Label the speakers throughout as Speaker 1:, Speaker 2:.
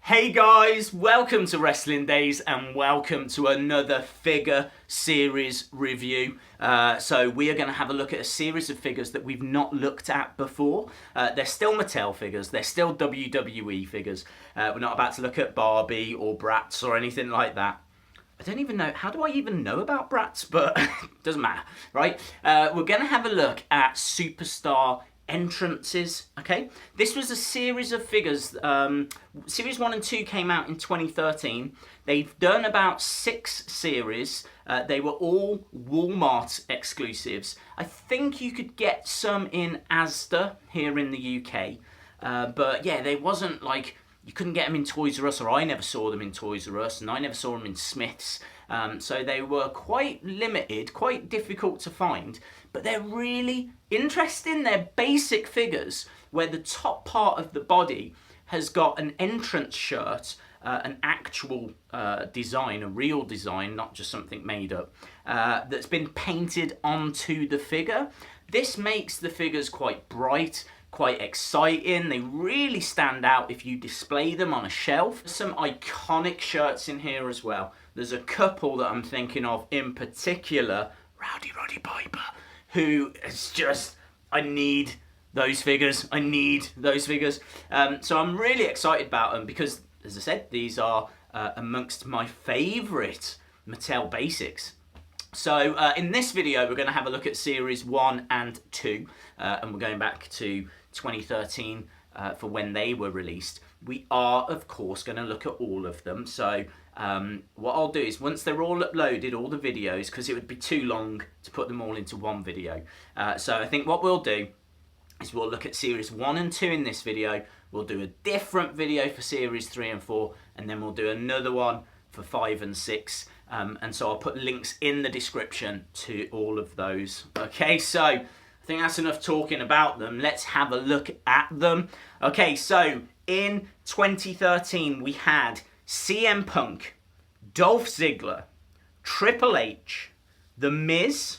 Speaker 1: Hey guys, welcome to Wrestling Days and welcome to another figure series review. So we are going to have a look at a series of figures that we've not looked at before. They're still Mattel figures, they're still WWE figures. We're not about to look at Barbie or Bratz or anything like that. I don't even know, how do I even know about Bratz? But doesn't matter, right? We're going to have a look at Superstar entrances. Okay, this was a series of figures. Series 1 and 2 came out in 2013. They've done about 6 series. They were all Walmart exclusives. I think you could get some in Asda here in the UK, but yeah, they wasn't like, you couldn't get them in Toys R Us, or I never saw them in Toys R Us, and I never saw them in Smith's. So they were quite limited, quite difficult to find, but they're really interesting. They're basic figures where the top part of the body has got an entrance shirt, an actual design, a real design, not just something made up, that's been painted onto the figure. This makes the figures quite bright, quite exciting. They really stand out if you display them on a shelf. Some iconic shirts in here as well. There's a couple that I'm thinking of in particular. Roddy Piper, who is just, I need those figures. I need those figures. So I'm really excited about them because, as I said, these are amongst my favourite Mattel basics. So in this video, we're going to have a look at Series 1 and 2, and we're going back to 2013 for when they were released. We are, of course, going to look at all of them. So what I'll do is, once they're all uploaded, all the videos, because it would be too long to put them all into one video. So I think what we'll do is we'll look at Series 1 and 2 in this video. We'll do a different video for Series 3 and 4, and then we'll do another one for 5 and 6. And so I'll put links in the description to all of those. Okay, so I think that's enough talking about them. Let's have a look at them. Okay, so in 2013, we had CM Punk, Dolph Ziggler, Triple H, The Miz.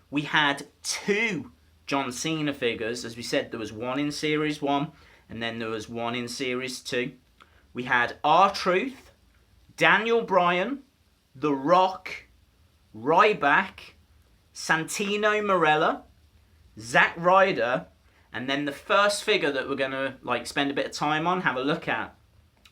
Speaker 1: We had 2 John Cena figures. As we said, there was one in Series 1, and then there was one in Series 2. We had R-Truth, Daniel Bryan, The Rock, Ryback, Santino Marella, Zack Ryder, and then the first figure that we're going to spend a bit of time on, have a look at,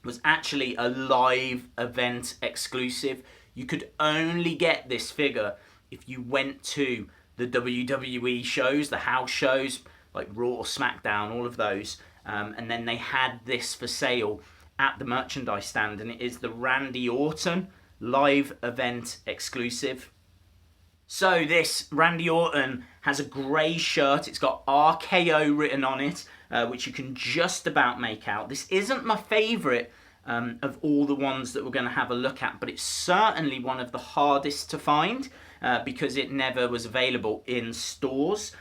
Speaker 1: was actually a live event exclusive. You could only get this figure if you went to the WWE shows, the house shows, like Raw or SmackDown, all of those. And then they had this for sale at the merchandise stand, and it is the Randy Orton live event exclusive. So this Randy Orton has a grey shirt. It's got RKO written on it, which you can just about make out. This isn't my favourite of all the ones that we're going to have a look at, but it's certainly one of the hardest to find because it never was available in stores,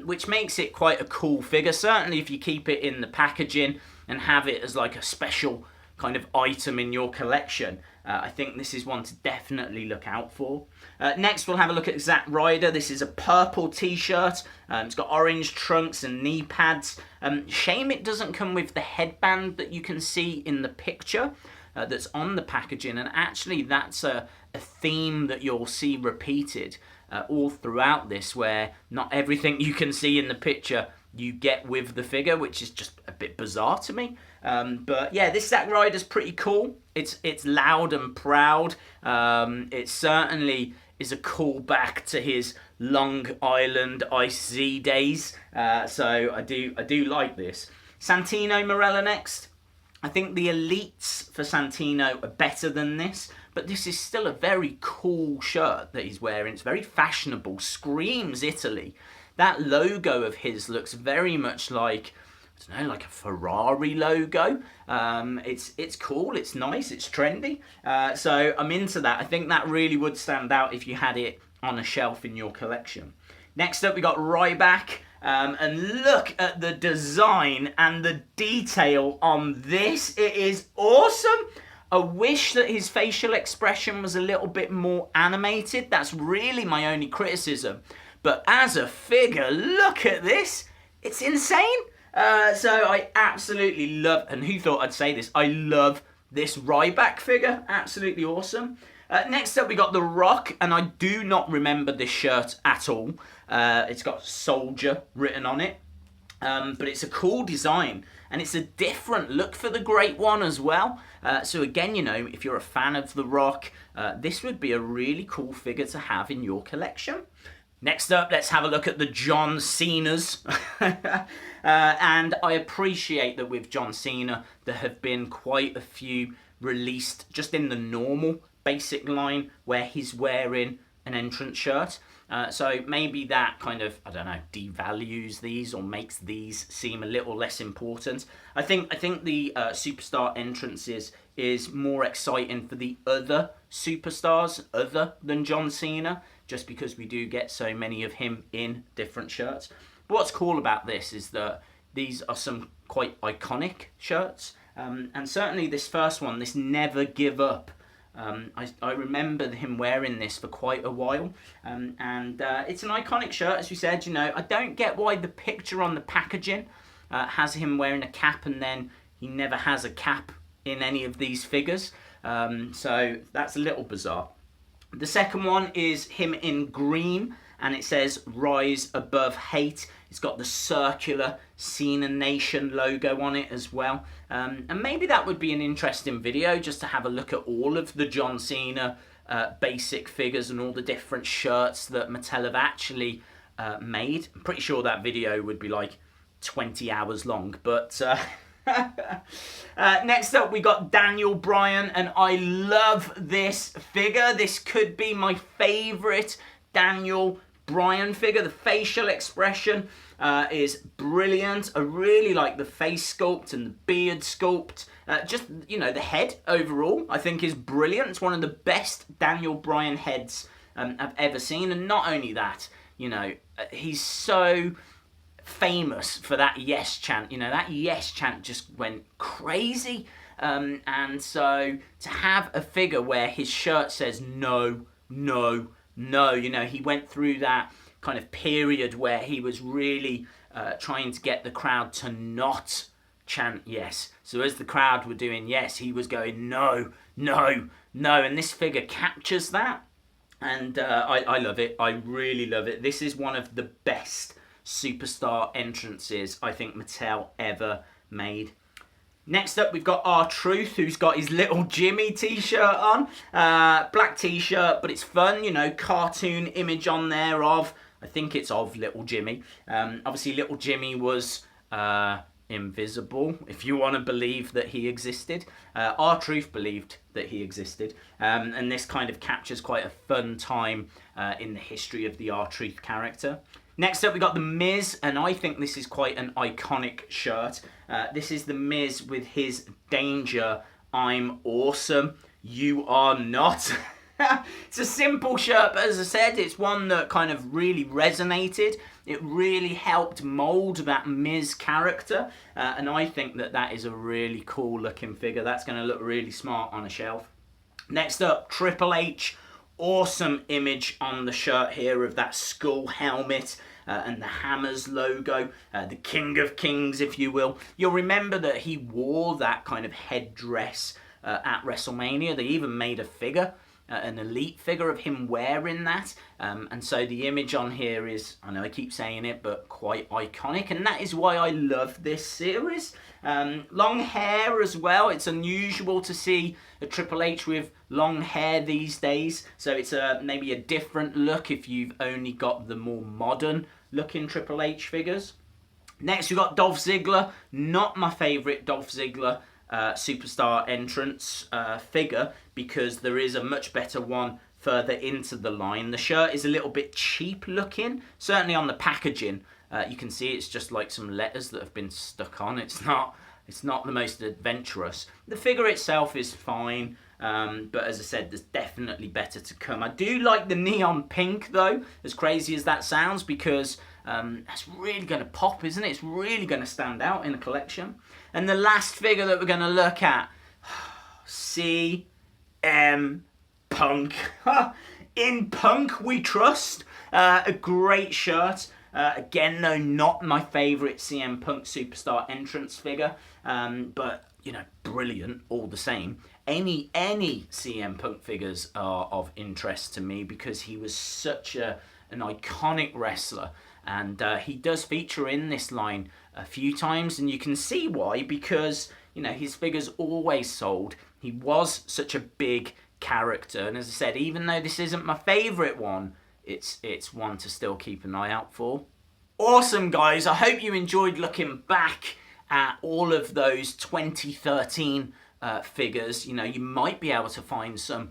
Speaker 1: which makes it quite a cool figure. Certainly if you keep it in the packaging and have it as like a special kind of item in your collection, I think this is one to definitely look out for. Next, we'll have a look at Zack Ryder. This is a purple t-shirt. It's got orange trunks and knee pads. Shame it doesn't come with the headband that you can see in the picture that's on the packaging. And actually, that's a theme that you'll see repeated all throughout this, where not everything you can see in the picture you get with the figure, which is just a bit bizarre to me. But yeah, this Zack Ryder's pretty cool. It's loud and proud. It certainly is a callback to his Long Island Ice Z days. So I do like this. Santino Marella next. I think the elites for Santino are better than this, but this is still a very cool shirt that he's wearing. It's very fashionable, screams Italy. That logo of his looks very much like, I don't know, like a Ferrari logo. It's cool, it's nice, it's trendy. So I'm into that. I think that really would stand out if you had it on a shelf in your collection. Next up, we got Ryback. And look at the design and the detail on this. It is awesome. I wish that his facial expression was a little bit more animated. That's really my only criticism. But as a figure, look at this. It's insane. So I absolutely love, and who thought I'd say this? I love this Ryback figure, absolutely awesome. Next up, we got The Rock, and I do not remember this shirt at all. It's got Soldier written on it, but it's a cool design, and it's a different look for the Great One as well. So again, you know, if you're a fan of The Rock, this would be a really cool figure to have in your collection. Next up, let's have a look at the John Cenas. And I appreciate that with John Cena, there have been quite a few released just in the normal basic line where he's wearing an entrance shirt. So maybe that kind of, I don't know, devalues these or makes these seem a little less important. I think the superstar entrances is more exciting for the other superstars other than John Cena, just because we do get so many of him in different shirts. But what's cool about this is that these are some quite iconic shirts. And certainly this first one, this Never Give Up, I remember him wearing this for quite a while, and it's an iconic shirt, as we said. You know, I don't get why the picture on the packaging has him wearing a cap, and then he never has a cap in any of these figures, so that's a little bizarre. The second one is him in green, and it says Rise Above Hate. It's got the circular Cena Nation logo on it as well. And maybe that would be an interesting video, just to have a look at all of the John Cena basic figures and all the different shirts that Mattel have actually made. I'm pretty sure that video would be like 20 hours long, but... Next up, we got Daniel Bryan, and I love this figure. This could be my favourite Daniel Bryan figure. The facial expression is brilliant. I really like the face sculpt and the beard sculpt. Just, you know, the head overall I think is brilliant. It's one of the best Daniel Bryan heads I've ever seen. And not only that, you know, he's so famous for that yes chant. You know, that yes chant just went crazy. And so to have a figure where his shirt says no, no, no, you know, he went through that kind of period where he was really trying to get the crowd to not chant yes. So as the crowd were doing yes, he was going no, no, no, and this figure captures that, and I love it. I really love it. This is one of the best superstar entrances I think Mattel ever made. Next up, we've got R-Truth, who's got his Little Jimmy t-shirt on. Black t-shirt, but it's fun, you know, cartoon image on there of, I think it's of Little Jimmy. Obviously, Little Jimmy was invisible, if you want to believe that he existed. R-Truth believed that he existed. And this kind of captures quite a fun time in the history of the R-Truth character. Next up, we got The Miz, and I think this is quite an iconic shirt. This is The Miz with his Danger, I'm awesome, you are not. It's a simple shirt, but as I said, it's one that kind of really resonated. It really helped mould that Miz character, and I think that that is a really cool looking figure. That's going to look really smart on a shelf. Next up, Triple H. Awesome image on the shirt here of that skull helmet and the Hammers logo, the King of Kings, if you will. You'll remember that he wore that kind of headdress at WrestleMania. They even made a figure, an elite figure of him wearing that. And so the image on here is, I know I keep saying it, but quite iconic. And that is why I love this series. Long hair as well. It's unusual to see a Triple H with long hair these days. So it's maybe a different look if you've only got the more modern looking Triple H figures. Next we've got Dolph Ziggler. Not my favourite Dolph Ziggler superstar entrance figure, because there is a much better one further into the line. The shirt is a little bit cheap looking, certainly on the packaging. You can see it's just like some letters that have been stuck on. It's not the most adventurous. The figure itself is fine, but as I said, there's definitely better to come. I do like the neon pink though, as crazy as that sounds, because that's really going to pop, isn't it? It's really going to stand out in a collection. And the last figure that we're going to look at, CM Punk. In Punk we trust. A great shirt. Again, though, not my favourite CM Punk superstar entrance figure. But you know, brilliant all the same. Any CM Punk figures are of interest to me because he was such an iconic wrestler, and he does feature in this line a few times, and you can see why, because, you know, his figures always sold. He was such a big character, and as I said, even though this isn't my favourite one, it's one to still keep an eye out for. Awesome, guys. I hope you enjoyed looking back at all of those 2013 figures. You know, you might be able to find some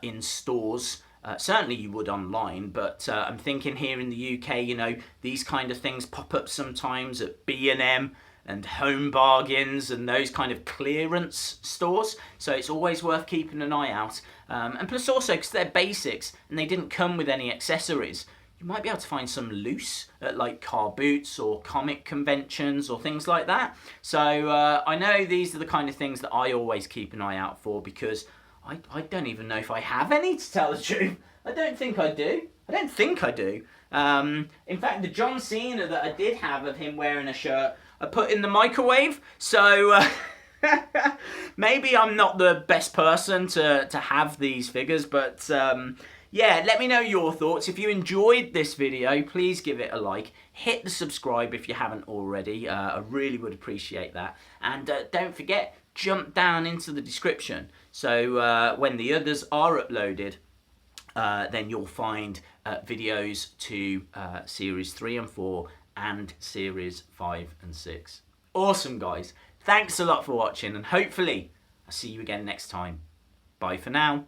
Speaker 1: in stores. Certainly you would online, but I'm thinking here in the UK, you know, these kind of things pop up sometimes at B&M and Home Bargains and those kind of clearance stores. So it's always worth keeping an eye out. And plus also, because they're basics and they didn't come with any accessories, you might be able to find some loose at like car boots or comic conventions or things like that. So I know these are the kind of things that I always keep an eye out for, because I don't even know if I have any, to tell the truth. I don't think I do. In fact, the John Cena that I did have of him wearing a shirt, I put in the microwave. So maybe I'm not the best person to have these figures, but yeah, let me know your thoughts. If you enjoyed this video, please give it a like. Hit the subscribe if you haven't already. I really would appreciate that. And don't forget, jump down into the description. So when the others are uploaded, then you'll find videos to Series 3 and 4 and Series 5 and 6. Awesome, guys. Thanks a lot for watching, and hopefully I'll see you again next time. Bye for now.